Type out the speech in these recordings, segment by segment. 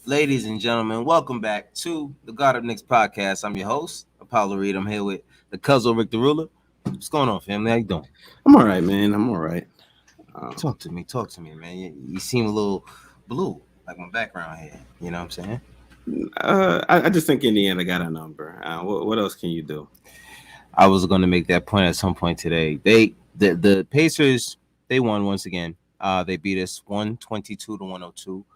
Ladies and gentlemen, welcome back to the God of Knicks podcast. I'm your host, Apollo Reed. I'm here with the Cuzzle Rick the Ruler. What's going on, family? How you doing? I'm all right, man. I'm all right. Um, Talk to me, man. You seem a little blue, like my background here. You know what I'm saying? I just think Indiana got a number. What else can you do? I was going to make that point at some point today. The Pacers, they won once again. They beat us 122 to 102.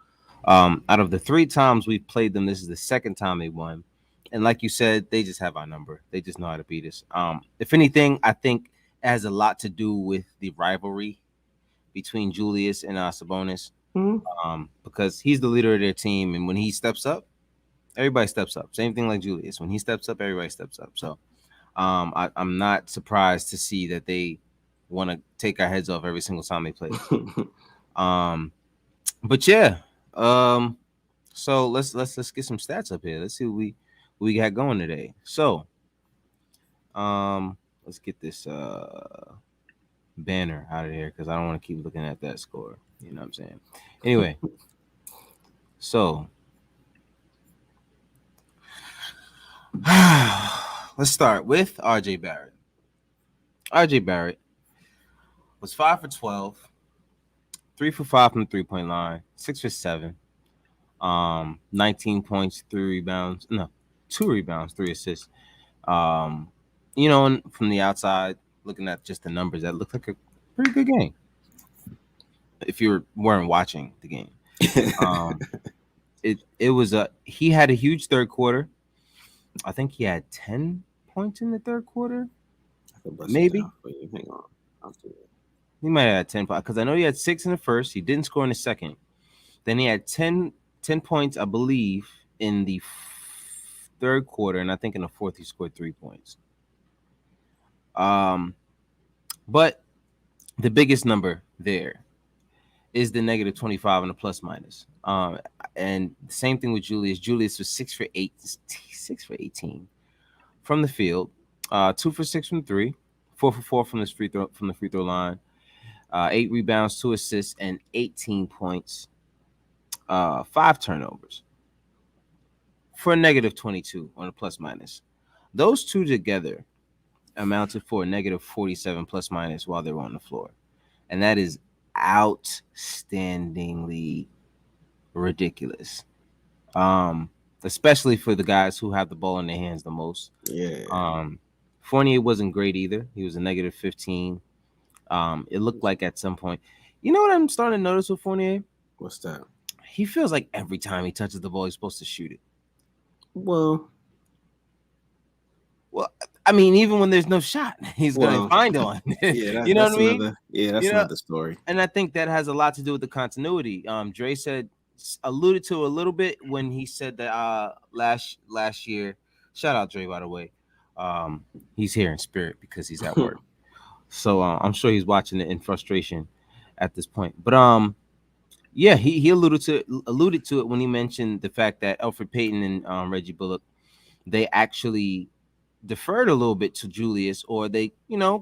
Out of the three times we've played them, this is the second time they won. And like you said, they just have our number. They just know how to beat us. If anything, I think it has a lot to do with the rivalry between Julius and Sabonis, Hmm? because he's the leader of their team, and when he steps up, everybody steps up. Same thing like Julius. When he steps up, everybody steps up. So I'm not surprised to see that they want to take our heads off every single time they play us. Um, but yeah, um, so let's get some stats up here. Let's see what we got going today. So let's get this banner out of here because I don't want to keep looking at that score. You know what I'm saying? Anyway, so let's start with RJ Barrett. RJ Barrett was 5 for 12, 3 for 5 from the 3-point line, 6 for 7, 19 points, 3 rebounds, no, 2 rebounds, 3 assists. Um, and from the outside, looking at just the numbers, that looked like a pretty good game. If you weren't watching the game, um, it was he had a huge third quarter. I think he had 10 points in the third quarter. I can bust it Maybe down for you. Hang on. I'll do it. he might have had 10 because I know he had 6 in the first. He didn't score in the second. Then he had 10 points, I believe, in the third quarter, and I think in the fourth he scored 3 points. But the biggest number there is the negative 25 and the plus minus. And the same thing with Julius. Julius was 6 for 8, 6 for 18 from the field, 2 for 6 from three, 4 for 4 from the free throw line, 8 rebounds, 2 assists, and 18 points, 5 turnovers for a negative 22 on a plus minus. Those two together amounted for a negative 47 plus minus while they were on the floor. And that is outstandingly ridiculous. Especially for the guys who have the ball in their hands the most. Yeah. Fournier wasn't great either. He was a negative 15. It looked like at some point, you know what I'm starting to notice with Fournier? What's that? He feels like every time he touches the ball, he's supposed to shoot it. Well, Well, I mean, even when there's no shot, he's gonna well, find one. yeah. You know what That's I mean? another. Yeah, that's You know, another story. and I think that has a lot to do with the continuity. Dre alluded to a little bit when he said that last year. Shout out Dre, by the way. He's here in spirit because he's at work, so I'm sure he's watching it in frustration at this point. But yeah, he alluded to it when he mentioned the fact that Alfred Payton and Reggie Bullock, they actually deferred a little bit to Julius, or they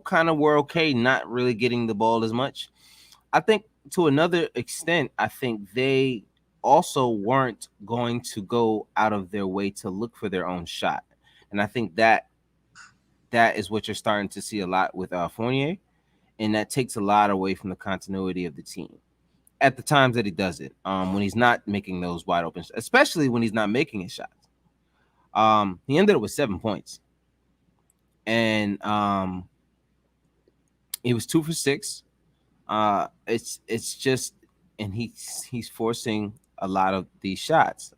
kind of were okay not really getting the ball as much. I think to another extent, I think they also weren't going to go out of their way to look for their own shot. And I think that is what you're starting to see a lot with Fournier, and that takes a lot away from the continuity of the team at the times that he does it. When he's not making those wide open, especially when he's not making his shots. He ended up with 7 points, and he was 2 for 6. It's just, and he's forcing a lot of these shots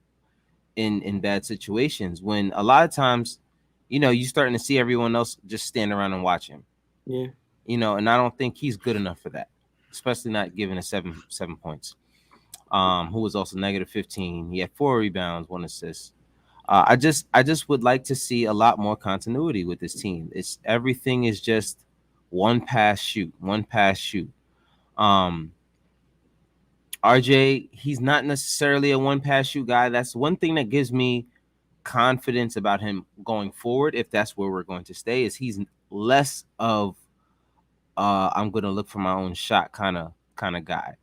in bad situations when a lot of times, you're starting to see everyone else just stand around and watch him. Yeah. And I don't think he's good enough for that, especially not given a 7 points. Who was also negative 15. He had 4 rebounds, 1 assist. I just would like to see a lot more continuity with this team. It's everything is just one pass shoot, one pass shoot. Um, RJ, he's not necessarily a one pass shoot guy. That's one thing that gives me confidence about him going forward. If that's where we're going to stay, is he's less of I'm going to look for my own shot kind of guy.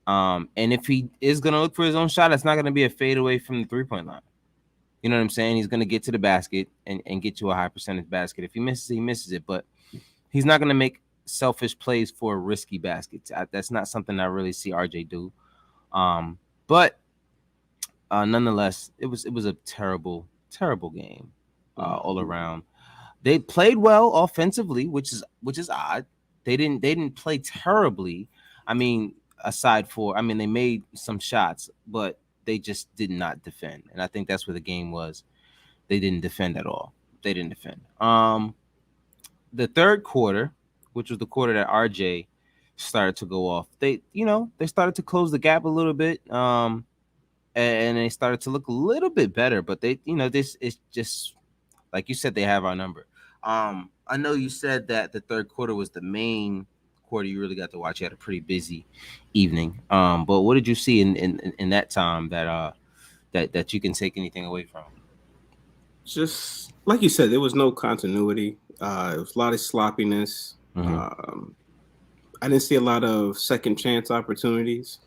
And if he is gonna look for his own shot, it's not gonna be a fadeaway from the 3-point line. You know what I'm saying? He's gonna get to the basket and get to a high percentage basket. If he misses it, he misses it. But he's not gonna make selfish plays for risky baskets. That's not something I really see RJ do. But nonetheless, it was a terrible game all around. They played well offensively, which is odd. They didn't play terribly. I mean, they made some shots, but they just did not defend. And I think that's where the game was. They didn't defend at all. They didn't defend. The third quarter, which was the quarter that RJ started to go off, they started to close the gap a little bit. And they started to look a little bit better, but this is just like you said, they have our number. I know you said that the third quarter was the main quarter you really got to watch. You had a pretty busy evening. But what did you see in that time that you can take anything away from? Just like you said, there was no continuity. It was a lot of sloppiness. I didn't see a lot of second chance opportunities.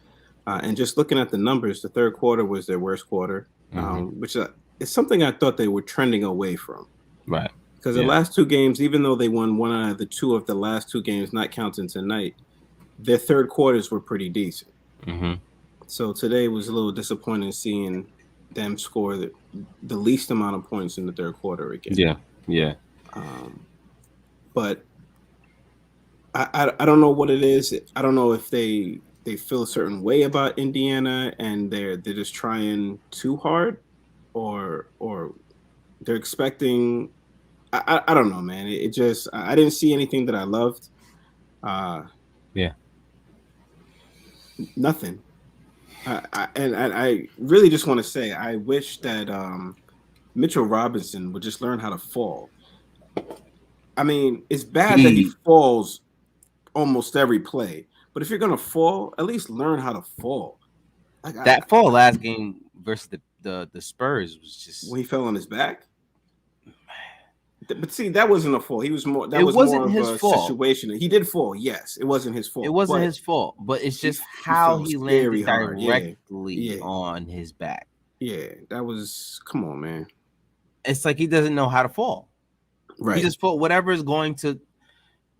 And just looking at the numbers, the third quarter was their worst quarter, which is something I thought they were trending away from. Right. Because the last two games, even though they won one out of the two of the last two games, not counting tonight, their third quarters were pretty decent. So today was a little disappointing seeing them score the least amount of points in the third quarter again. Yeah. But I don't know what it is. I don't know if they feel a certain way about Indiana and they're just trying too hard, or they're expecting. I don't know, man. It just I didn't see anything that I loved. Nothing. I really just want to say I wish that Mitchell Robinson would just learn how to fall. I mean, it's bad that he falls almost every play, but if you're gonna fall, at least learn how to fall. That fall last game versus the Spurs was just when he fell on his back. But see, that wasn't a fall. He was more. That it was wasn't more of his a fault. situation. He did fall. Yes, it wasn't his fault. It wasn't his fault, but it's just how he landed directly on his back. Yeah, that was. Come on, man. It's like he doesn't know how to fall. Right. He just fall whatever is going to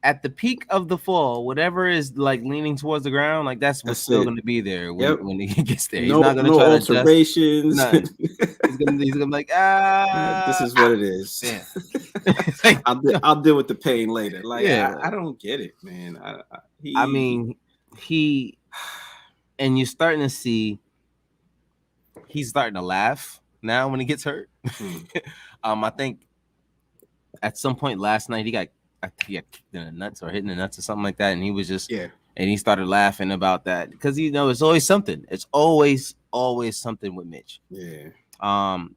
at the peak of the fall, whatever is like leaning towards the ground, like that's what's still going to be there when he gets there. He's not going to try alterations. To adjust. He's gonna be like, this is what it is. Like, I'll deal with the pain later. Like, I don't get it, man. And you're starting to see he's starting to laugh now when he gets hurt. I think at some point last night he got kicked in the nuts or hitting the nuts or something like that, and he was just and he started laughing about that because it's always something. It's always something with Mitch. Yeah.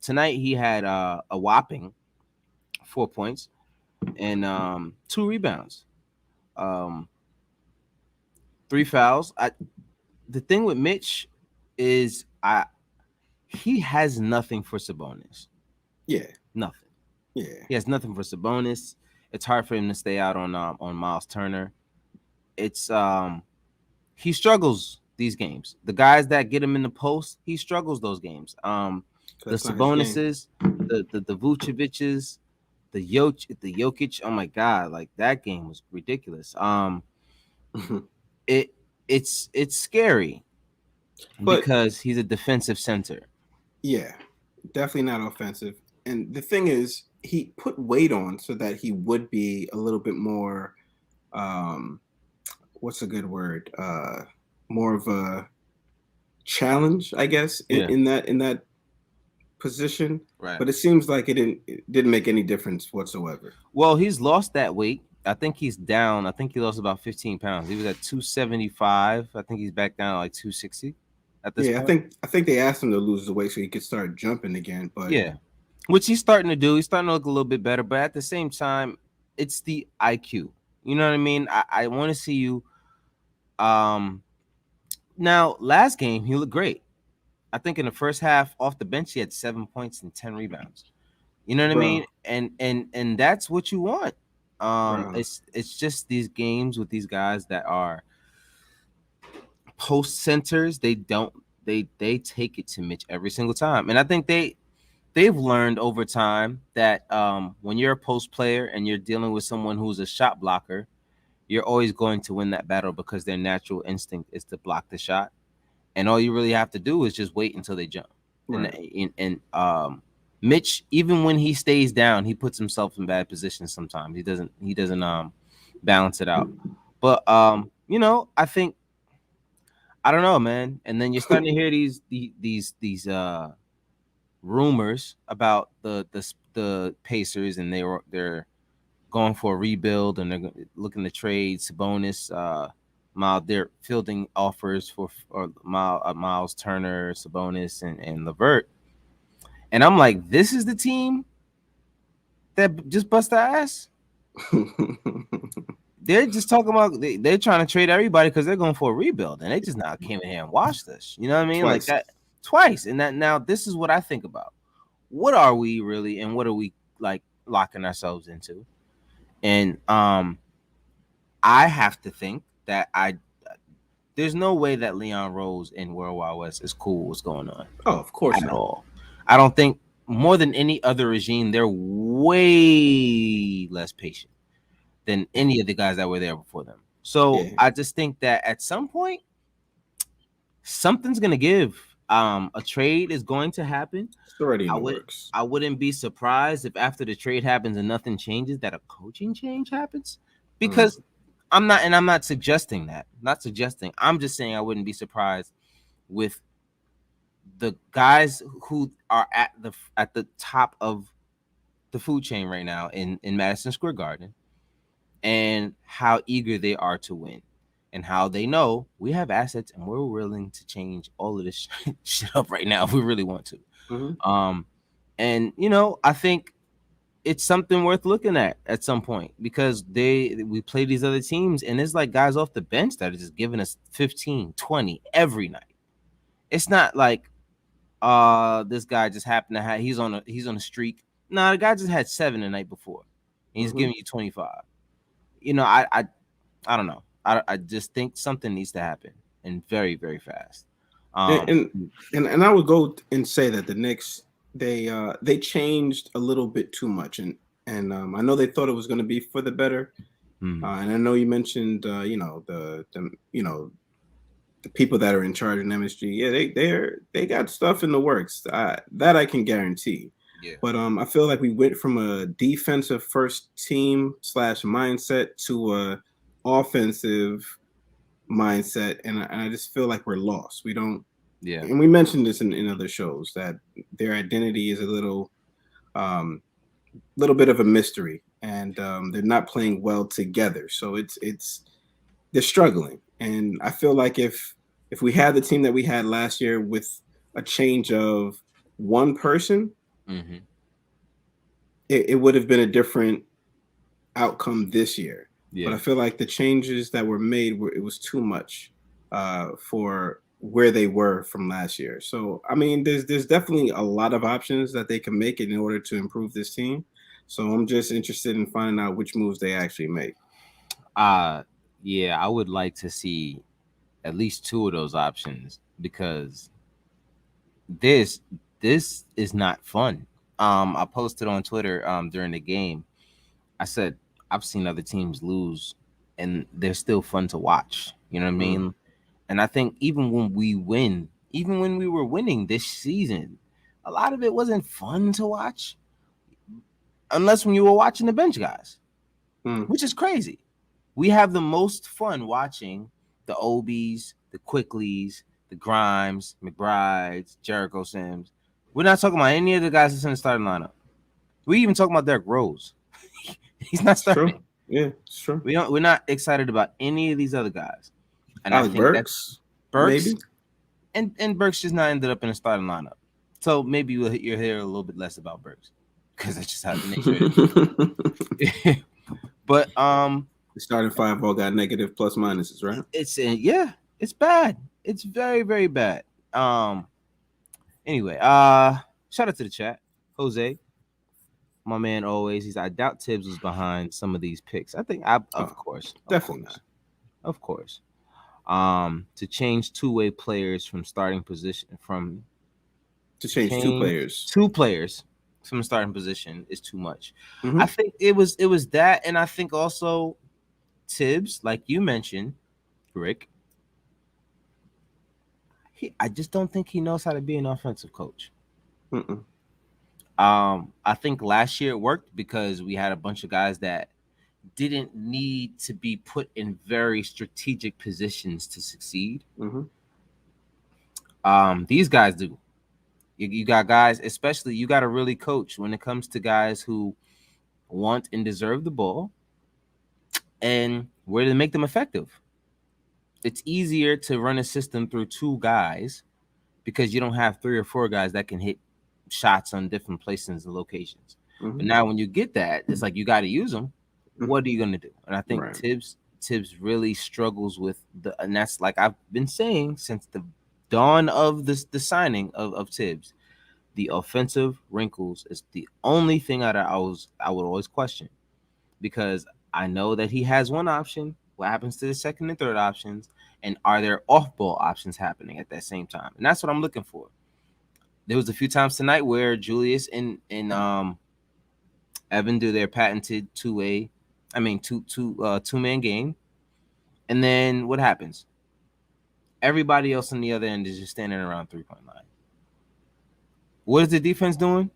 Tonight he had a whopping 4 points and 2 rebounds, 3 fouls. The thing with Mitch is he has nothing for Sabonis. Yeah. Nothing. Yeah. He has nothing for Sabonis. It's hard for him to stay out on Miles Turner. It's he struggles these games. The guys that get him in the post, he struggles those games. The Sabonises, the Vucevic's, the Jokic. Oh my God, like that game was ridiculous. It's scary because he's a defensive center. Yeah, definitely not offensive. And the thing is, he put weight on so that he would be a little bit more, what's a good word? More of a challenge, I guess, in that position. Right. But it seems like it didn't make any difference whatsoever. Well, he's lost that weight. I think he's down. I think he lost about 15 pounds. He was at 275. I think he's back down to like 260 at this point. I think they asked him to lose the weight so he could start jumping again. But which he's starting to do. He's starting to look a little bit better. But at the same time, it's the IQ. You know what I mean? I want to see you. Now, last game, he looked great. I think in the first half, off the bench, he had 7 points and 10 rebounds. You know what I mean? And that's what you want. It's just these games with these guys that are post centers, they take it to Mitch every single time. And I think they've learned over time that when you're a post player and you're dealing with someone who's a shot blocker, you're always going to win that battle because their natural instinct is to block the shot. And all you really have to do is just wait until they jump. And Right. Mitch, even when he stays down, he puts himself in bad positions sometimes. He doesn't balance it out. But I think I don't know, man. And then you're starting to hear these rumors about the Pacers, and they're going for a rebuild, and they're looking to trade Sabonis. They're fielding offers for Miles Turner, Sabonis, and Levert. And I'm like, this is the team that just bust their ass. They're just talking about they're trying to trade everybody because they're going for a rebuild, and they just not came in here and watched us. You know what I mean? Like Twice. that twice. And that now this is what I think about. What are we really, and what are we like locking ourselves into? And I have to think that there's no way that Leon Rose in World Wide West is cool what's going on Oh, of course at not. all. I don't think more than any other regime, they're way less patient than any of the guys that were there before them. So Yeah. I just think that at some point, something's gonna give. A trade is going to happen. It's already in I the would works. I wouldn't be surprised if after the trade happens and nothing changes, that a coaching change happens. Mm. Because I'm not suggesting that. Not suggesting. I'm just saying I wouldn't be surprised with the guys who are at the top of the food chain right now in Madison Square Garden, and how eager they are to win, and how they know we have assets and we're willing to change all of this shit up right now if we really want to. Hmm. Um, and I think it's something worth looking at some point, because we play these other teams and it's like guys off the bench that are just giving us 15, 20 every night. It's not like this guy just happened to have he's on a streak. Nah, the guy just had 7 the night before. And he's Hmm. giving you 25. I don't know. I just think something needs to happen, and very, very fast. And, Um and and I would go and say that the Knicks, they changed a little bit too much, and I know they thought it was going to be for the better. mhm. And I know you mentioned the people that are in charge of MSG. Yeah, they got stuff in the works. That I can guarantee. Yeah. But I feel like we went from a defensive first team slash mindset to a offensive mindset, and I just feel like we're lost. We don't, Yeah. and we mentioned this in other shows that their identity is a little bit of a mystery, and they're not playing well together. So it's they're struggling, and I feel like if we had the team that we had last year with a change of one person, Hmm. it would have been a different outcome this year. But Yeah. I feel like the changes that were made it was too much for where they were from last year. So I mean, there's definitely a lot of options that they can make in order to improve this team. So I'm just interested in finding out which moves they actually make. Uh yeah, I would like to see at least 2 of those options, because this this is not fun. I posted on Twitter during the game. I said I've seen other teams lose and they're still fun to watch. You know what I Mm, mean? And I think even when we win, even when we were winning this season, a lot of it wasn't fun to watch, unless when you were watching the bench guys, mm. which is crazy. We have the most fun watching the Obies, the Quickleys, the Grimes, McBrides, Jericho Sims. We're not talking about any of the guys that's in the starting lineup. We even talking about Derrick Rose. He's not It's true. starting. Yeah, it's true. We're not excited about any of these other guys. And I Alec think that Burks, Burks maybe. and Burks just not ended up in the starting lineup. So maybe you'll hear a little bit less about Burks, because that's just how the nature of the beast. But The starting five all got negative plus minuses, right? yeah, it's bad. It's very, very bad. Um anyway, shout out to the chat. Jose, my man, always. I doubt Tibbs was behind some of these picks. I think, Oh, of course, definitely not. of course. To change two-way players from starting position To change two change players. two players from the starting position is too much. I Mm-hmm. think it was that, and I think also Tibbs, like you mentioned, Rick. I just don't think he knows how to be an offensive coach. Mm-mm. I think last year it worked because we had a bunch of guys that didn't need to be put in very strategic positions to succeed. Mm-hmm. These guys do. You got guys, especially you got to really coach when it comes to guys who want and deserve the ball and where to make them effective. It's easier to run a system through two guys because you don't have three or four guys that can hit shots on different places and locations. Mm-hmm. But now when you get that, it's like you got to use them. What are you gonna do? And I think Right. Tibbs really struggles with and that's like I've been saying since the dawn of the signing of Tibbs. The offensive wrinkles is the only thing that I would always question because I know that he has one option. What happens to the second and third options? And are there off ball options happening at that same time? And that's what I'm looking for. There was a few times tonight where Julius and Evan do their patented two-man game, and then what happens? Everybody else on the other end is just standing around 3-point line. What is the defense doing?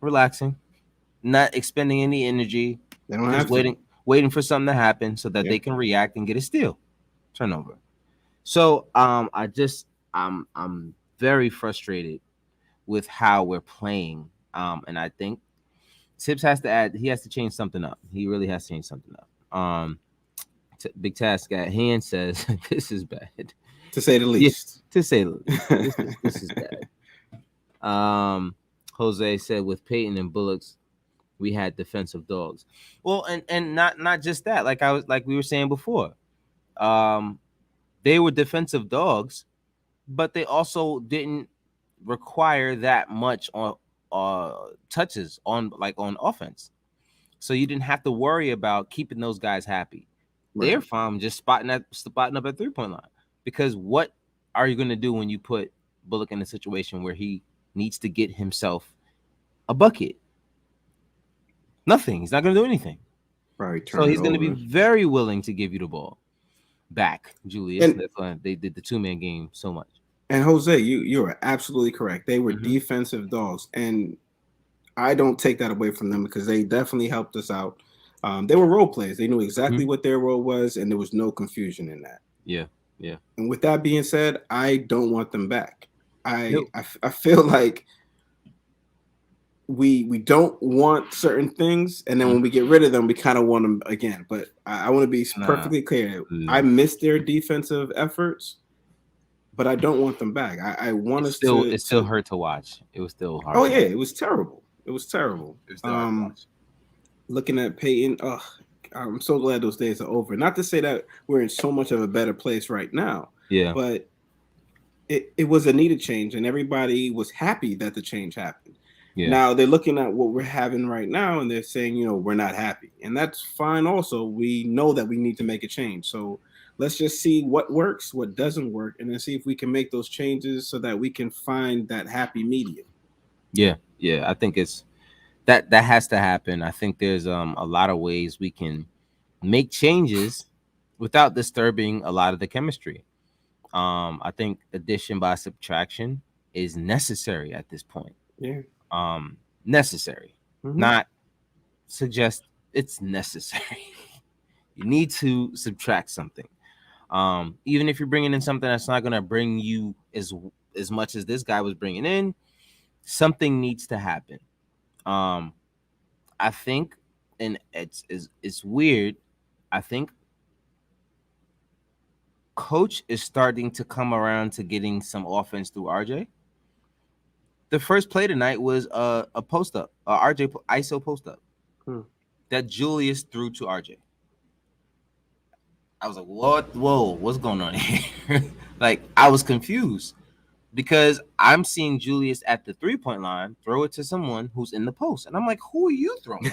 Relaxing, not expending any energy, They don't just have to. waiting for something to happen so that Yeah. they can react and get a steal, turnover. So I'm very frustrated with how we're playing. And I think Tibbs has to add. He has to change something up. He really has to change something up. Big Task at hand says this is bad. To say the Yeah, least. to say the least, this is bad. Jose said with Peyton and Bullocks, we had defensive dogs. Well, and not just that. Like we were saying before, um, they were defensive dogs, but they also didn't require that much on touches on offense. So you didn't have to worry about keeping those guys happy. They're Right. fine just spotting up at 3-point line. Because what are you gonna do when you put Bullock in a situation where he needs to get himself a bucket? Nothing. He's not gonna do anything. Probably So turn it he's gonna be over. very willing to give you the ball back, Julius. And That's why they did the two-man game so much. and Jose, you are absolutely correct. They were Mm-hmm. defensive dogs, and I don't take that away from them because they definitely helped us out. They were role players. They knew exactly Mm-hmm. what their role was, and there was no confusion in that. Yeah, yeah. And with that being said, I don't want them back. I No. I feel like we don't want certain things, and then when we get rid of them, we kind of want them again. But I want to be Nah. perfectly clear. No. I miss their defensive efforts, but I don't want them back. I want us to. It still hurt to watch. It was still hard. Oh to yeah, watch. it was terrible. It was terrible. It was still hard to watch. Looking at Peyton, I'm so glad those days are over. Not to say that we're in so much of a better place right now, Yeah. but it was a needed change, and everybody was happy that the change happened. Yeah. Now they're looking at what we're having right now, and they're saying, we're not happy, and that's fine. Also, we know that we need to make a change, so let's just see what works, what doesn't work, and then see if we can make those changes so that we can find that happy medium. Yeah. Yeah. I think it's that has to happen. I think there's a lot of ways we can make changes without disturbing a lot of the chemistry. I think addition by subtraction is necessary at this point. Yeah. Necessary, not suggest it's necessary. You need to subtract something. Even if you're bringing in something that's not going to bring you as much as this guy was bringing in, something needs to happen. I think, and it's weird. I think coach is starting to come around to getting some offense through RJ. The first play tonight was a post up, RJ ISO post up that Julius threw to RJ. I was like, what? Whoa, what's going on here? Like, I was confused because I'm seeing Julius at the 3-point line throw it to someone who's in the post. And I'm like, who are you throwing?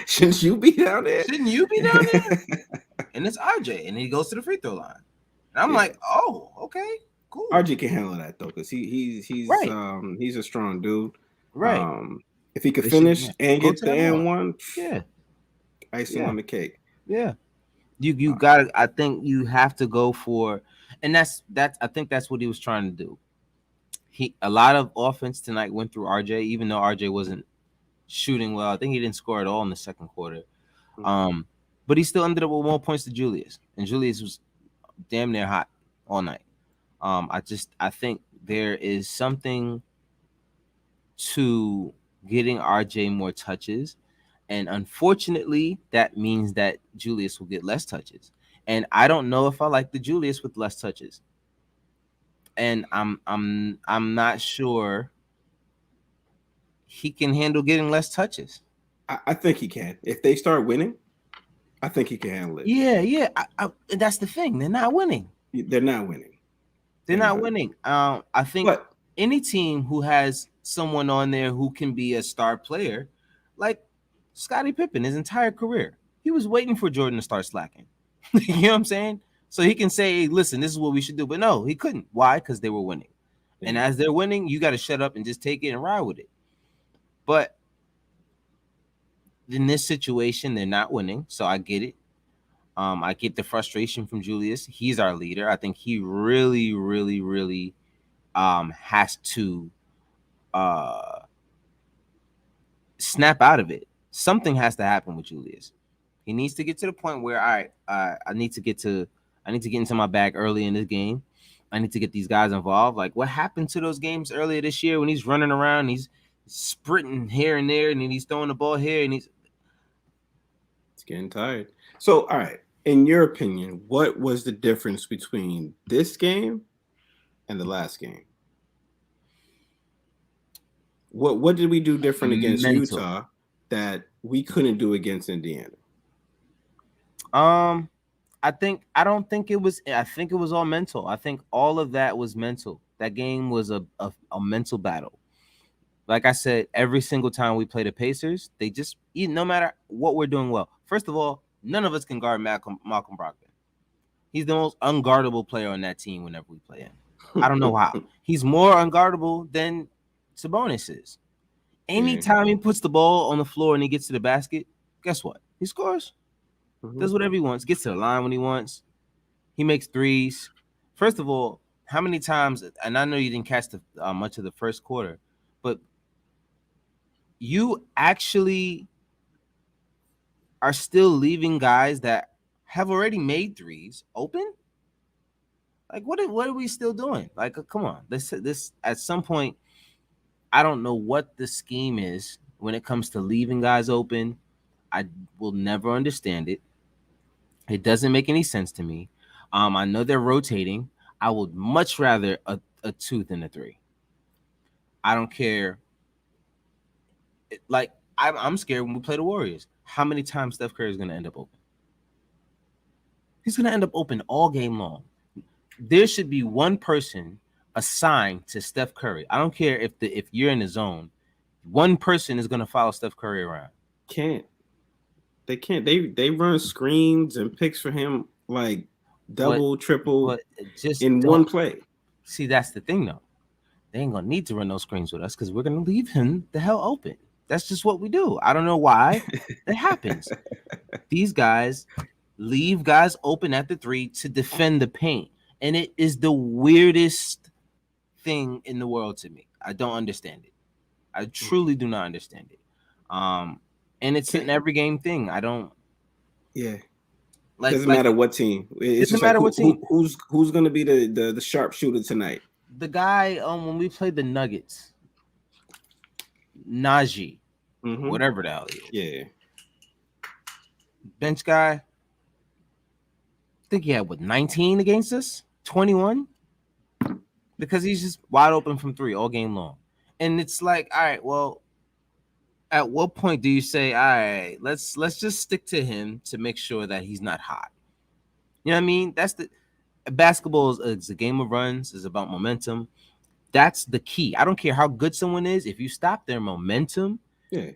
Shouldn't you be down there? Shouldn't you be down there? and it's RJ, and he goes to the free throw line. And I'm Yeah. like, oh, okay, cool. RG can handle that though, because Right, he's a strong dude. right. Um, if he could They should finish and go get to the that and more. one, Yeah, icing yeah, on the cake. yeah. You Uh, gotta. I think you have to go for, and that's. I think that's what he was trying to do. A lot of offense tonight went through RJ, even though RJ wasn't shooting well. I think he didn't score at all in the second quarter. mhm. Um, but he still ended up with more points to Julius, and Julius was damn near hot all night. I think there is something to getting RJ more touches, and unfortunately, that means that Julius will get less touches. And I don't know if I like the Julius with less touches, and I'm not sure he can handle getting less touches. I think he can. If they start winning, I think he can handle it. Yeah, yeah. And that's the thing. They're not winning. They're not winning. They're They're not not. winning. I think But any team who has someone on there who can be a star player, like Scottie Pippen, his entire career, he was waiting for Jordan to start slacking. You know what I'm saying? So he can say, hey, listen, this is what we should do. But no, he couldn't. Why? Because they were winning. And yeah, as they're winning, you got to shut up and just take it and ride with it. But in this situation, they're not winning. So I get it. I get the frustration from Julius. He's our leader. I think he really, really, really has to uh, snap out of it. Something has to happen with Julius. He needs to get to the point where, all right, I need to get into my bag early in this game. I need to get these guys involved. Like what happened to those games earlier this year when he's running around, he's sprinting here and there, and then he's throwing the ball here, and he's it's getting tired. So, all right. In your opinion, what was the difference between this game and the last game? What did we do different against mental. Utah that we couldn't do against Indiana? Um, I don't think it was. I think it was all mental. I think all of that was mental. That game was a mental battle. Like I said, every single time we play the Pacers, they just no matter what we're doing well. First of all, none of us can guard Malcolm Brogdon. He's the most unguardable player on that team whenever we play him. I don't know how. He's more unguardable than Sabonis is. Yeah. Anytime he puts the ball on the floor and he gets to the basket, guess what? He scores. Mm-hmm. Does whatever he wants. Gets to the line when he wants. He makes threes. First of all, how many times? And I know you didn't catch much of the first quarter, but you actually are still leaving guys that have already made threes open. Like what are we still doing? Like come on, this at some point. I don't know what the scheme is when it comes to leaving guys open. I will never understand it. It doesn't make any sense to me. I know they're rotating. I would much rather a two than a three. I don't care. Like I'm scared when we play the Warriors. How many times Steph Curry is going to end up open? He's going to end up open all game long. There should be one person assigned to Steph Curry. I don't care if you're in the zone. One person is going to follow Steph Curry around. Can't. They can't. They run screens and picks for him like But double, triple but just in one don't play. see. That's the thing, though. They ain't gonna need to run those screens with us because we're gonna leave him the hell open. That's just what we do. I don't know why that happens. These guys leave guys open at the three to defend the paint, and it is the weirdest thing in the world to me. I don't understand it. I truly do not understand it. And it's an Can't. every game thing. I don't Yeah. like Doesn't like matter what team. It's doesn't just like matter what team. who's going to be the sharpshooter tonight. The guy when we played the Nuggets, Najee, Mm-hmm. whatever the hell he is, Yeah. bench guy. I think he had 19 against us, 21, because he's just wide open from three all game long. And it's like, all right, well, at what point do you say, all right, let's just stick to him to make sure that he's not hot? You know what I mean? That's the basketball is a game of runs, is about momentum. That's the key. I don't care how good someone is. If you stop their momentum, Yeah.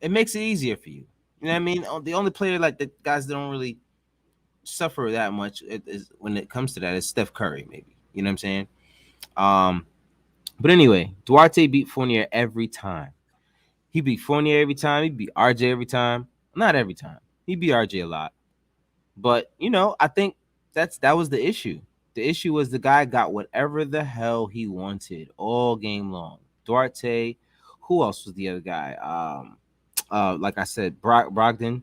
it makes it easier for you. You know what I mean? The only player like the guys that don't really suffer that much when it comes to that is Steph Curry, maybe. You know what I'm saying? Um, but anyway, Duarte beat Fournier every time. He beat Fournier every time. He beat RJ every time. Not every time. He beat RJ a lot. But I think that was the issue. The issue was the guy got whatever the hell he wanted all game long. Duarte, who else was the other guy? Like I said, Brogdon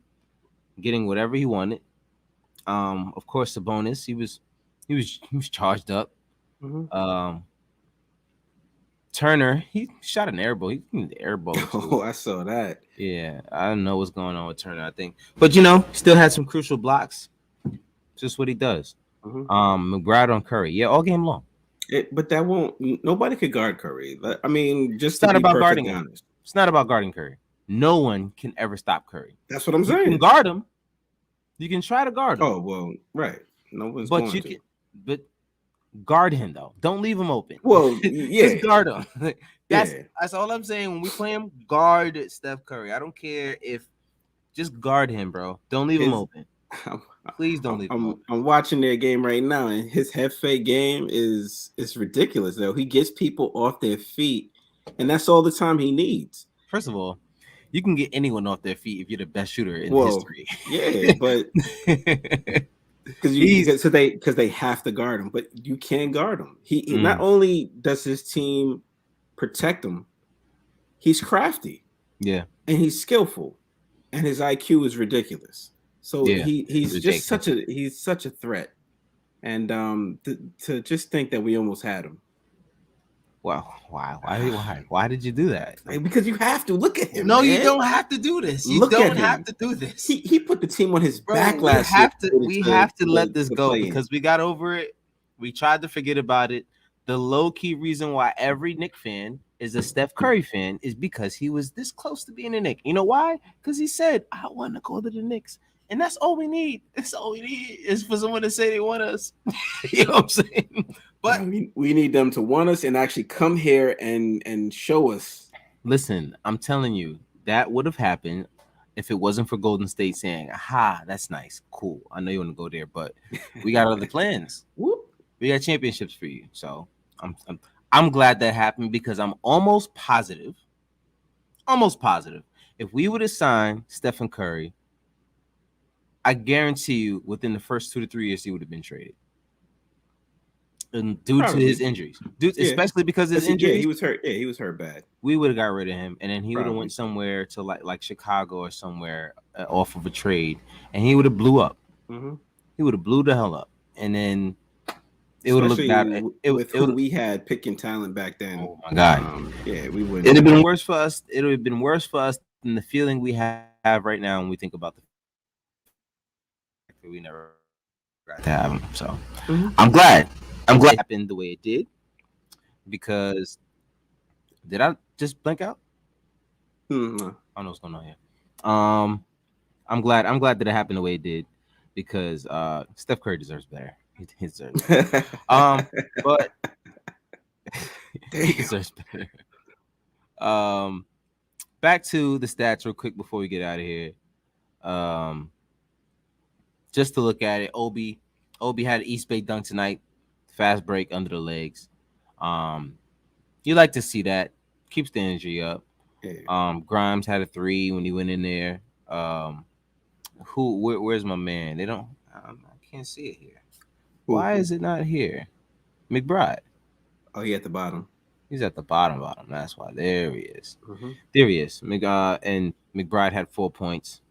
getting whatever he wanted. Of course, the bonus he was charged up. Mm-hmm. Um, Turner, he shot an air ball. He can air ball too. Oh, I saw that. Yeah, I don't know what's going on with Turner. I think, but still had some crucial blocks. Just what he does. Mm-hmm. McBride on Curry, yeah, all game long. But that won't. Nobody could guard Curry. I mean, just It's to not be about guarding perfectly him. honest, It's not about guarding Curry. No one can ever stop Curry. that's what I'm You can saying. guard him. You can try to guard him, Oh well, right. No one's but going you to. can. But guard him though. Don't leave him open. Well, Just yeah, guard him. that's yeah. that's all I'm saying. When we play him, guard Steph Curry. I don't care if just guard him, bro. Don't leave him His, open. I'm, Please don't I'm, leave him I'm open. I'm watching their game right now, and his head fake game is ridiculous. Though he gets people off their feet, and that's all the time he needs. First of all, you can get anyone off their feet if you're the best shooter in Well, history. yeah, but He's because they have to guard him, but you can guard him. He not mm, only does his team protect him, he's crafty yeah, and he's skillful, and his IQ is ridiculous. So yeah, he's just ridiculous. such a threat, and to just think that we almost had him. Wow, why did you do that? Because you have to look at him, No, you man. don't have to do this. You Look at don't have him. to do this, He put the team on his bro. back last year We have to let this to go play in. because we got over it. We tried to forget about it. The low key reason why every Knick fan is a Steph Curry fan is because he was this close to being a Knick. You know why? Because he said, "I want to go to the Knicks." And that's all we need. That's all we need is for someone to say they want us. You know what I'm saying? But We need them to want us and actually come here and show us. listen, I'm telling you, that would have happened if it wasn't for Golden State saying, "Aha, that's nice, cool. I know you want to go there, but we got other plans. Whoop. We got championships for you." So I'm glad that happened because I'm almost positive, if we would have signed Stephen Curry, I guarantee you within the first 2 to 3 years he would have been traded. And due to Probably. his injuries, Yeah. especially because of his Yeah, injuries, he was hurt. Yeah, he was hurt bad. we would have got rid of him, and then he would have Probably. went somewhere to like Chicago or somewhere off of a trade, and he would have blew up. Mm-hmm. He would have blew the hell up, and then it would have looked Especially bad. with who we had picking talent back then. Oh my god! Yeah, we wouldn't. It'd have been worse for us. It would have been worse for us than the feeling we have right now when we think about the fact that we never got to have him. So Mm-hmm. I'm glad it happened the way it did because did I just blank out? Mm-hmm. I don't know what's going on here. I'm glad that it happened the way it did because Steph Curry deserves better. He deserves better. But he deserves better. Back to the stats real quick before we get out of here. Just to look at it, Obi had an East Bay dunk tonight, fast break under the legs. You like to see that, keeps the energy up. Yeah. Grimes had a 3 when he went in there. Where's my man? They don't. I can't see it here. Why is it not here? McBride. Oh, he at the bottom. He's at the bottom. That's why. There he is. Mm-hmm. There he is. And McBride had 4 points.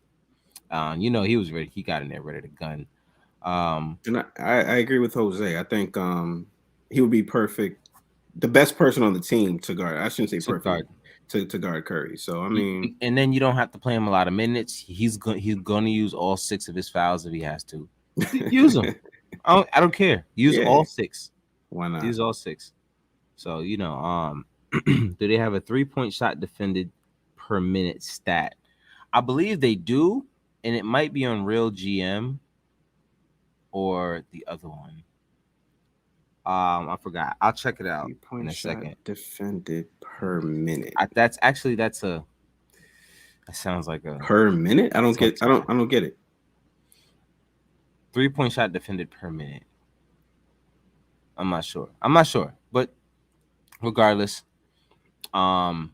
He was ready. He got in there ready to gun. And I agree with Jose. I think he would be perfect, the best person on the team to guard. I shouldn't say perfect to guard Curry. So I mean, and then you don't have to play him a lot of minutes. He's going to use all 6 of his fouls if he has to. Use them. I don't care. Use all 6. Why not? Use all 6. So do they have a 3-point shot defended per minute stat? I believe they do, and it might be on Real GM or the other one. I forgot. I'll check it out in a second. Defended per minute. That sounds like a per minute. I don't get it. 3-point shot defended per minute. I'm not sure. I'm not sure, but regardless, um,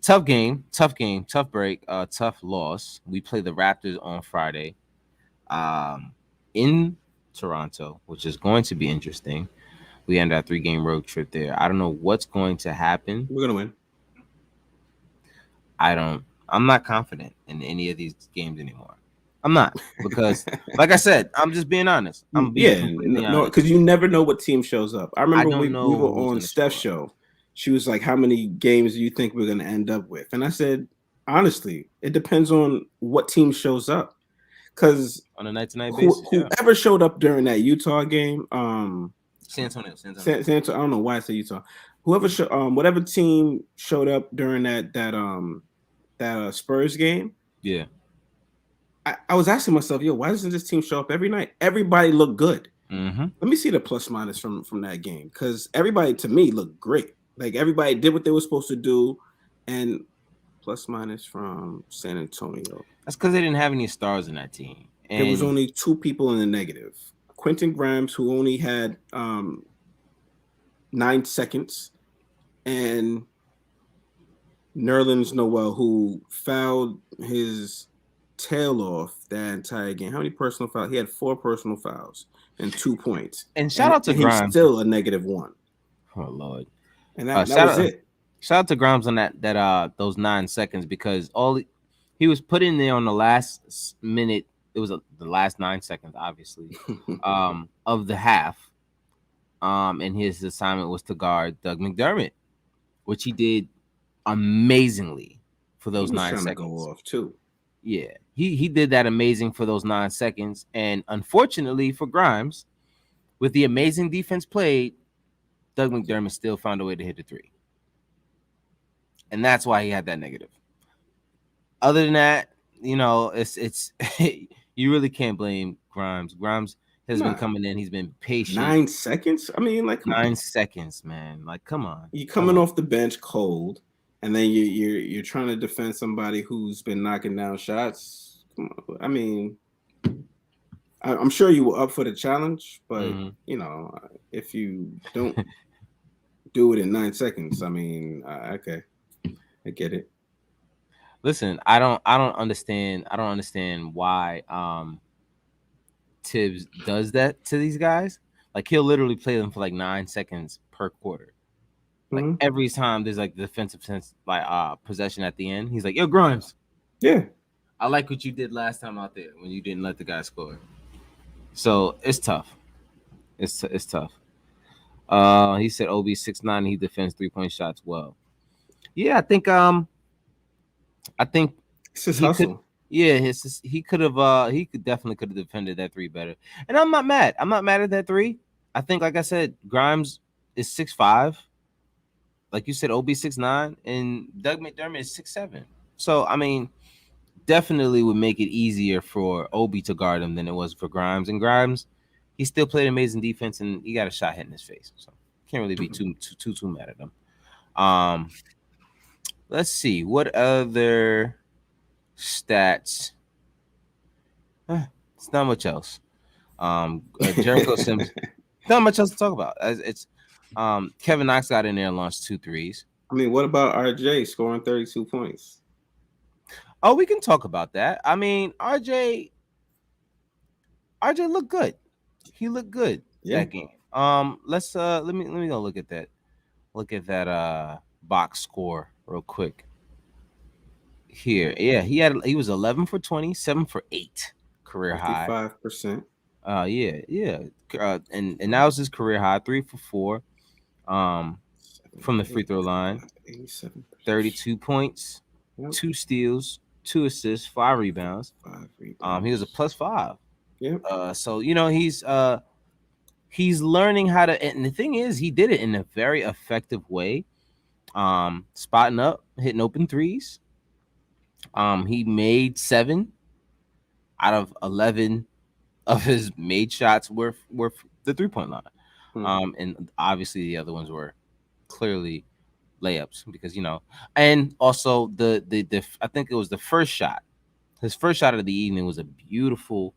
tough game, tough break, tough loss. We play the Raptors on Friday, um, in Toronto, which is going to be interesting. We end our 3-game road trip there. I don't know what's going to happen. We're gonna win. I don't. I'm not confident in any of these games anymore. I'm not because, like I said, I'm just being honest. I'm being Yeah, completely no, honest. because you never know what team shows up. I I remember don't we know were who's on gonna show Steph's up. show. She was like, "How many games do you think we're gonna end up with?" And I said, honestly, it depends on what team shows up. Because On a night-to-night basis. Yeah, whoever showed up during that Utah game, San Antonio, San Antonio. I don't know why I say Utah. Whatever team showed up during that Spurs game, Yeah. I was asking myself, yo, why doesn't this team show up every night? Everybody looked good. Mm-hmm. Let me see the plus minus from that game because everybody to me looked great. Like everybody did what they were supposed to do, and plus minus from San Antonio. That's because they didn't have any stars in that team, There was and only two people in the negative. Quentin Grimes, who only had 9 seconds, and Nerlens Noel, who fouled his tail off that entire game. How many personal fouls? He had 4 personal fouls and 2 points, and shout out to and he's Grimes. still a -1. Oh Lord. And that Shout was out, it. shout out to Grimes on that those 9 seconds because he was put in there on the last minute. It was the last 9 seconds, obviously, of the half. And his assignment was to guard Doug McDermott, which he did amazingly for He those was nine trying to go seconds. off too. Yeah, he did that amazing for those 9 seconds, and unfortunately for Grimes, with the amazing defense played, Doug McDermott still found a way to hit the three, and that's why he had that negative. Other than that, it's you really can't blame Grimes. Grimes has been Nah, coming in. He's been patient. 9 seconds. I mean, like, come on. 9 seconds, man. Like, come on. You're Come coming on. off the bench cold, and then you're trying to defend somebody who's been knocking down shots. Come on. I mean, I'm sure you were up for the challenge, but Mm-hmm. if you don't do it in 9 seconds, I mean, okay, I get it. Listen, I don't understand why Tibbs does that to these guys. Like he'll literally play them for like 9 seconds per quarter. Like Mm-hmm. every time there's like defensive sense like possession at the end, he's like, "Yo, Grimes, Yeah. I like what you did last time out there when you didn't let the guy score." So it's tough. It's tough. He said OB 6'9", he defends 3-point shots well. Yeah, I think It's his he could. hustle. Yeah, he could definitely could have defended that three better. And I'm not mad. I'm not mad at that three. I think, like I said, Grimes is 6'5". Like you said, OB 6'9", and Doug McDermott is 6'7". So I mean, definitely would make it easier for Obi to guard him than it was for Grimes. And Grimes, he still played amazing defense, and he got a shot hit in his face. So can't really be too mad at him. Um, let's see what other stats. It's not much else. Jericho Sims. Not much else to talk about. It's Kevin Knox got in there and launched 2 threes. I mean, what about RJ scoring 32 points? Oh, we can talk about that. I mean, RJ looked good. He looked good Yeah. that game. Let me go look at that. Look at that box score real quick. Here. Yeah, he was 11 for 20, 7 for 8 career high. 55%. Yeah. And that was his career high, 3 for 4 from the free throw line. 87%. 32 points, Yep. 2 steals, 2 assists, 5 rebounds. 5 rebounds. He was a +5. Yep. So he's learning how to, and the thing is, he did it in a very effective way. Spotting up, hitting open threes. He made 7 out of 11 of his made shots were the 3-point line. And obviously the other ones were clearly layups because and also the I think it was the first shot. His first shot of the evening was a beautiful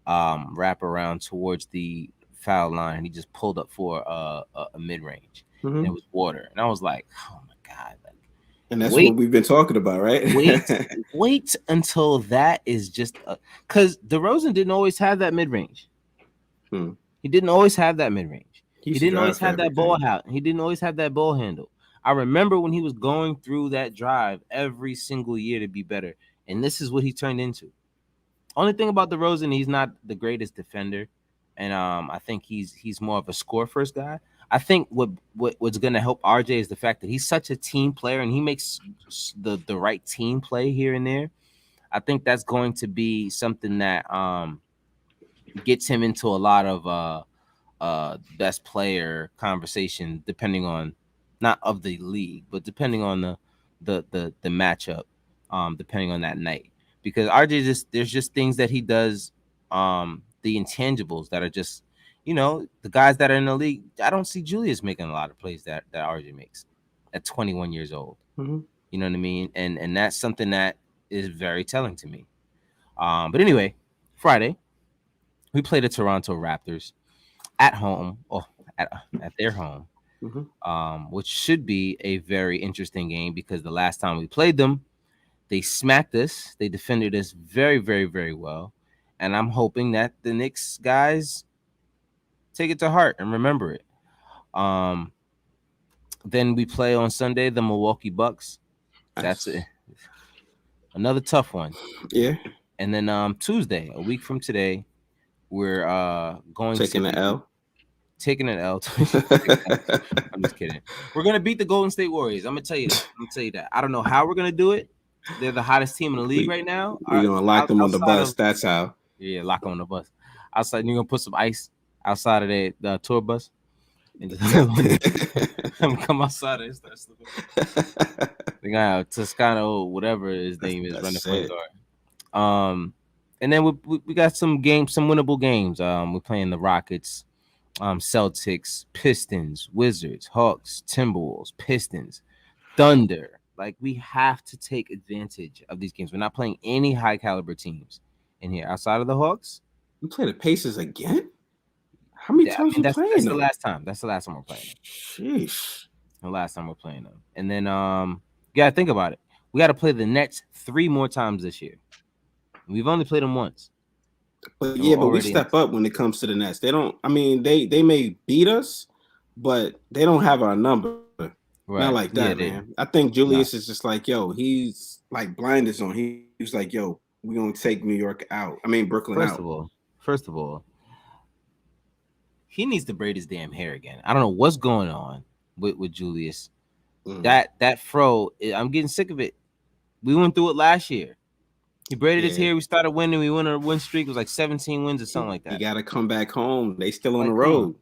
wrap around towards the foul line. He just pulled up for a mid range, and it was water. And I was like, oh my god! Like, And that's wait, what we've been talking about, right? wait until that is just because DeRozan didn't always have that mid range. He didn't always have that mid range. He didn't always have that ball out. He didn't always have that ball handle. I remember when he was going through that drive every single year to be better, and this is what he turned into. Only thing about DeRozan, he's not the greatest defender, and I think he's more of a score first guy. I think what's going to help RJ is the fact that he's such a team player and he makes the right team play here and there. I think that's going to be something that gets him into a lot of best player conversation, depending on not of the league, but depending on the matchup, depending on that night. Because RJ there's just things that he does, the intangibles that are just, the guys that are in the league. I don't see Julius making a lot of plays that RJ makes at 21 years old. Mm-hmm. You know what I mean? And that's something that is very telling to me. But anyway, Friday we play the Toronto Raptors at home, or at their home, which should be a very interesting game because the last time we played them, they smacked us. They defended us very, very, very well. And I'm hoping that the Knicks guys take it to heart and remember it. Then we play on Sunday the Milwaukee Bucks. That's it. Another tough one. Yeah. And then Tuesday, a week from today, we're going taking to an L. Taking an L. I'm just kidding. We're gonna beat the Golden State Warriors. I'm gonna tell you that. I don't know how we're gonna do it. They're the hottest team in the league right now. We're gonna lock them on the bus. That's how. Yeah, lock them on the bus. Outside, you're gonna put some ice outside of the tour bus, and just come outside and start slipping. They gonna have Toscano, whatever his name is, running point guard. And then we got some winnable games. We're playing the Rockets, Celtics, Pistons, Wizards, Hawks, Timberwolves, Pistons, Thunder. Like, we have to take advantage of these games. We're not playing any high caliber teams in here outside of the Hawks. You play the Pacers again? How many times you playing that's them? the last time. That's the last time we're playing them. Sheesh. The last time we're playing them. And then yeah, think about it. We got to play the Nets 3 more times this year. We've only played them once. But we step up when it comes to the Nets. They don't. I mean, they may beat us, but they don't have our number. Right. Not like that, man. I think Julius is just like, yo, he's like blinders on. He's like, yo, we're gonna take New York out. I mean, Brooklyn out. First of all, he needs to braid his damn hair again. I don't know what's going on with Julius. That fro, I'm getting sick of it. We went through it last year. He braided his hair. We started winning. We went on a win streak. It was like 17 wins or something like that. You got to come back home. They still on the road.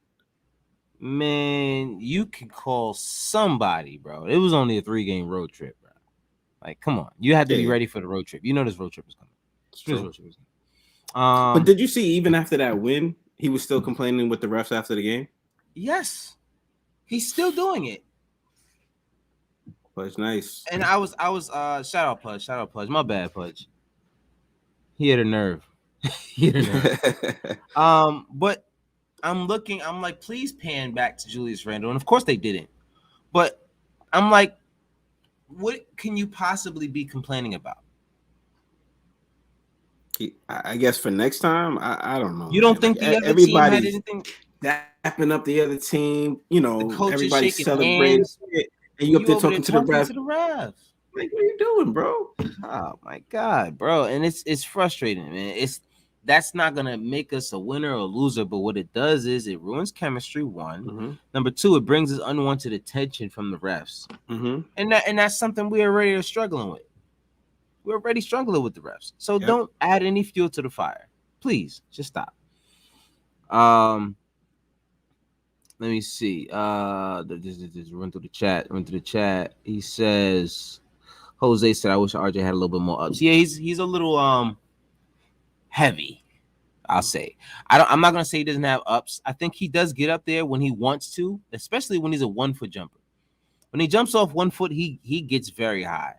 Man, you can call somebody, bro. It was only a 3-game road trip, bro. Like, come on. You had to be ready for the road trip. You know this road trip is coming. It's true. But did you see, even after that win, he was still complaining with the refs after the game? Yes. He's still doing it. Pudge, nice. And I was shout out Pudge. My bad, Pudge. He had a nerve. But I'm like, please pan back to Julius Randle. And of course they didn't. But I'm like, what can you possibly be complaining about? I guess for next time, I don't know. You don't think the other team had anything? Dapping up the other team, everybody celebrating. And you up there talking to the refs. Like, what are you doing, bro? Oh my god, bro. And it's frustrating, man. That's not gonna make us a winner or a loser, but what it does is it ruins chemistry. 1, Number 2, it brings us unwanted attention from the refs, and that's something we already are struggling with. We're already struggling with the refs, so don't add any fuel to the fire. Please, just stop. Let me see. Just run through the chat. He says, Jose said, I wish RJ had a little bit more ups. Yeah, he's a little heavy, I'll say. I'm not gonna say he doesn't have ups. I think he does get up there when he wants to, especially when he's a 1-foot jumper. When he jumps off 1 foot, he gets very high.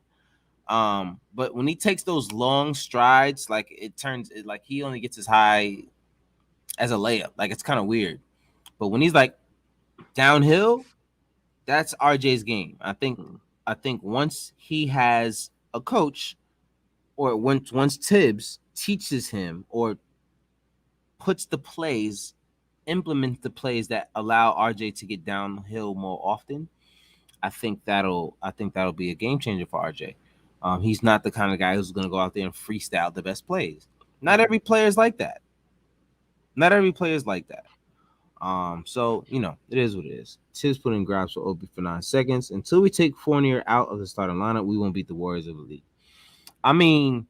But when he takes those long strides, like he only gets as high as a layup. Like it's kind of weird. But when he's like downhill, that's RJ's game. I think once he has a coach, or once Tibbs teaches him or puts the plays, implements the plays that allow RJ to get downhill more often, I think that'll be a game changer for RJ. He's not the kind of guy who's going to go out there and freestyle the best plays. Not every player is like that. Not every player is like that. So it is what it is. Tibbs putting grabs for Obi for 9 seconds. Until we take Fournier out of the starting lineup, we won't beat the Warriors of the league. I mean,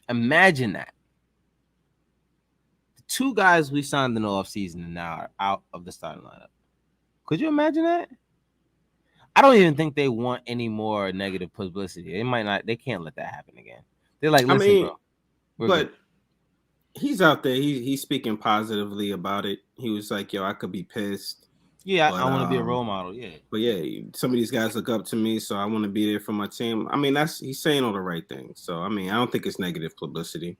imagine that. The two guys we signed in the offseason and now are out of the starting lineup. Could you imagine that? I don't even think they want any more negative publicity. They might not. They can't let that happen again. They're like, listen, bro, we're but good. He's out there. He's speaking positively about it. He was like, "Yo, I could be pissed. Yeah, but, I want to be a role model. Yeah, but yeah, some of these guys look up to me, so I want to be there for my team." I mean, he's saying all the right things. So I mean, I don't think it's negative publicity.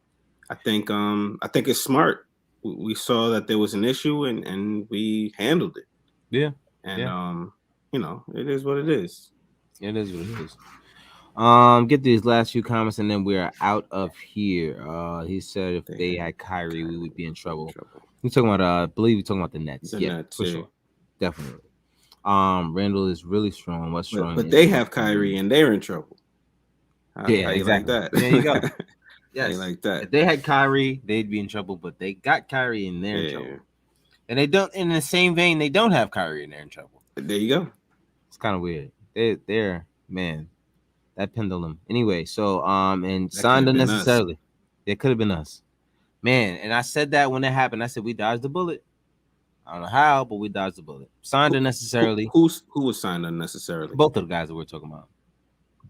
I think it's smart. We saw that there was an issue, and we handled it. Yeah, and it is what it is. It is what it is. Get these last few comments and then we're out of here. He said if they had Kyrie, we would be in trouble. He's talking about I believe he's talking about the Nets. Nets, for sure. Definitely. Randall is really strong. What's strong? But they have Kyrie and they're in trouble. How exactly. Like that? There you go. Yes. Like that. If they had Kyrie, they'd be in trouble, but they got Kyrie and they're in trouble. And they don't, in the same vein, they don't have Kyrie and they're in trouble. There you go. It's kind of weird. They're man, that pendulum. Anyway, so and signed unnecessarily. It could have been us. Man, and I said that when it happened. I said we dodged the bullet. I don't know how, but we dodged the bullet. Signed unnecessarily. Who was signed unnecessarily? Both of the guys that we're talking about.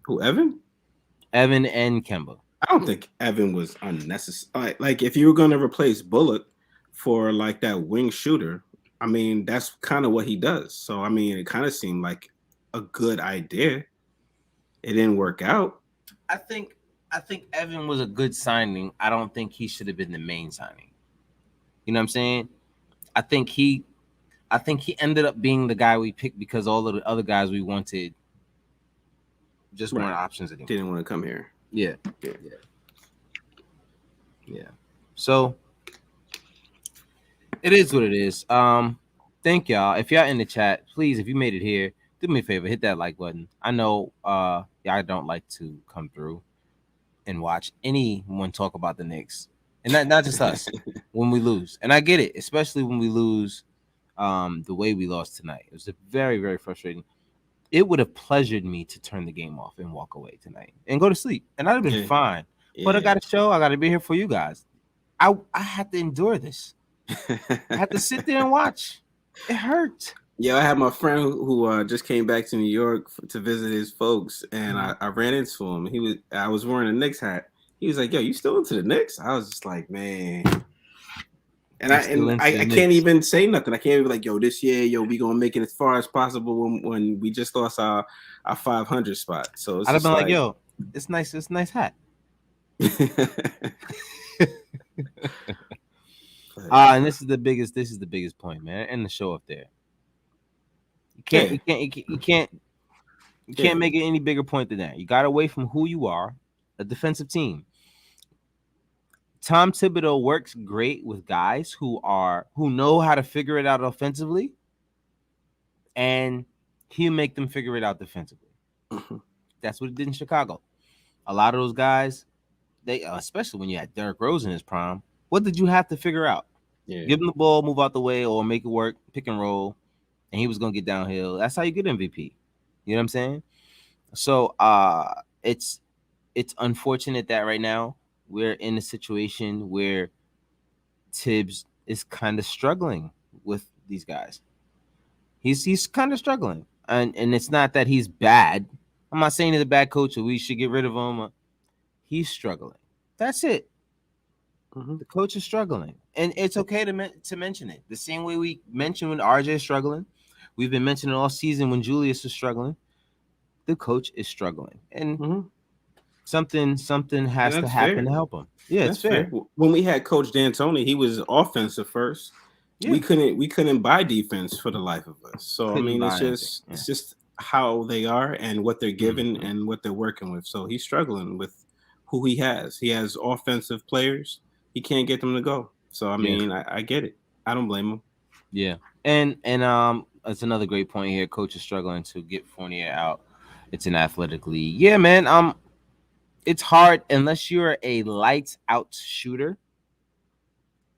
Who, Evan? Evan and Kemba. I don't think Evan was unnecessary. Like if you were going to replace Bullock for like that wing shooter, I mean that's kind of what he does. So I mean it kind of seemed like a good idea. It didn't work out. I think Evan was a good signing. I don't think he should have been the main signing. You know what I'm saying? I think he ended up being the guy we picked because all of the other guys we wanted just weren't options anymore. Didn't want to come here. Yeah. So it is what it is. Thank y'all. If y'all in the chat, please, if you made it here, do me a favor, hit that like button. I know I don't like to come through and watch anyone talk about the Knicks. And not just us when we lose. And I get it, especially when we lose the way we lost tonight. It was very, very frustrating. It would have pleasured me to turn the game off and walk away tonight and go to sleep. And I'd have been fine. Yeah. But I got a show. I got to be here for you guys. I had to endure this. I had to sit there and watch. It hurt. Yeah, I had my friend who just came back to New York to visit his folks, and I ran into him. I was wearing a Knicks hat. He was like, "Yo, you still into the Knicks?" I was just like, "Man." And I can't even say nothing. I can't even be like, "Yo, this year, we gonna make it as far as possible." When we just lost our 500 spot, so I'd have been like, "Yo, it's nice. It's a nice hat." And this is the biggest point, man. End the show up there. You can't make it any bigger point than that. You got away from who you are, a defensive team. Tom Thibodeau works great with guys who know how to figure it out offensively, and he'll make them figure it out defensively. Mm-hmm. That's what he did in Chicago. A lot of those guys, they especially when you had Derrick Rose in his prime, what did you have to figure out? Yeah. Give him the ball, move out the way, or make it work, pick and roll, and he was gonna get downhill. That's how you get MVP. You know what I'm saying? So it's unfortunate that right now we're in a situation where Tibbs is kind of struggling with these guys. He's kind of struggling, and it's not that he's bad. I'm not saying he's a bad coach or we should get rid of him. He's struggling. That's it. Mm-hmm. The coach is struggling, and it's okay to mention it. The same way we mentioned when RJ is struggling, we've been mentioning all season when Julius is struggling. The coach is struggling, and something And has to that's happen to fair. help him. Yeah, it's That's fair. fair. When we had Coach D'Antoni, he was offensive first. Yeah, We couldn't buy defense for the life of us. So I couldn't mean, buy anything. it's Yeah. just how they are and what they're given Mhm. and what they're working with. So he's struggling with who he has. He has offensive players. He can't get them to go. So I Yeah. mean, I get it. I don't blame him. Yeah. And that's another great point here. Coach is struggling to get Fournier out. It's an athletic league. Yeah, man. It's hard unless you're a lights out shooter.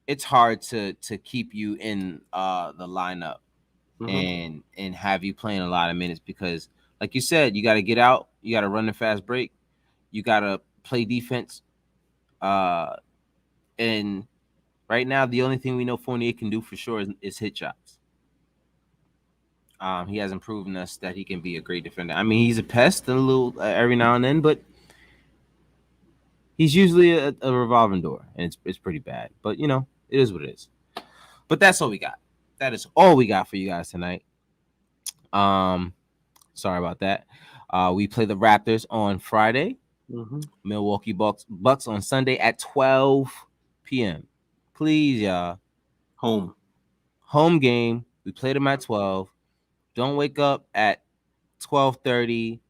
It's hard to keep you in the lineup Hmm. and have you playing a lot of minutes because, like you said, you got to get out, you got to run the fast break, you got to play defense. Uh, and right now, the only thing we know Fournier can do for sure is hit shots. He hasn't proven us that he can be a great defender. I mean, he's a pest a little every now and then, but he's usually a revolving door, and it's pretty bad. But it is what it is. But that's all we got. That is all we got for you guys tonight. Um, sorry about that. We play the Raptors on Friday. Hmm. Milwaukee Bucks on Sunday at 12 p.m. Please, y'all. Home. Home game. We play them at 12. Don't wake up at 12:30,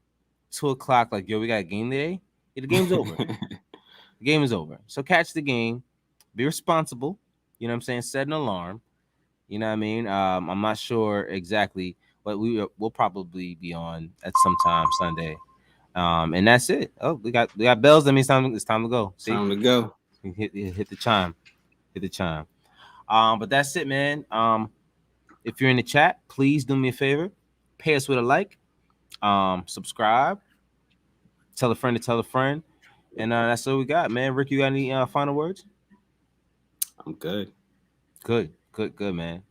2 o'clock. Like, yo, we got a game today. Yeah, the game's over. The game is over. So catch the game. Be responsible. You know what I'm saying? Set an alarm. You know what I mean? I'm not sure exactly, but we'll probably be on at some time Sunday. And that's it. Oh, we got bells. That means it's time to go. See, Time to go. hit the chime. Hit the chime. But that's it, man. If you're in the chat, please do me a favor. Pay us with a like. Subscribe. Tell a friend to tell a friend. And that's all we got, man. Rick, you got any final words? I'm good. Good, man.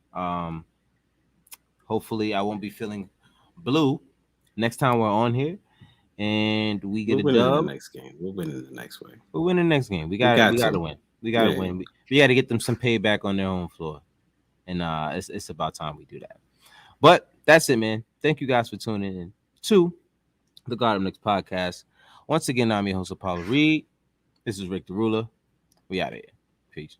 Hopefully I won't be feeling blue next time we're on here and we get We'll a win it in the dub. next game. We'll win it in the next way. We'll win the next game. We We got got we got to to. win. We got to Yeah. win. We got to get them some payback on their home floor, and it's about time we do that. But that's it, man. Thank you guys for tuning in to the God of Knicks podcast. Once again, I'm your host Apollo Reed. This is Rick the Ruler. We out of here. Peace.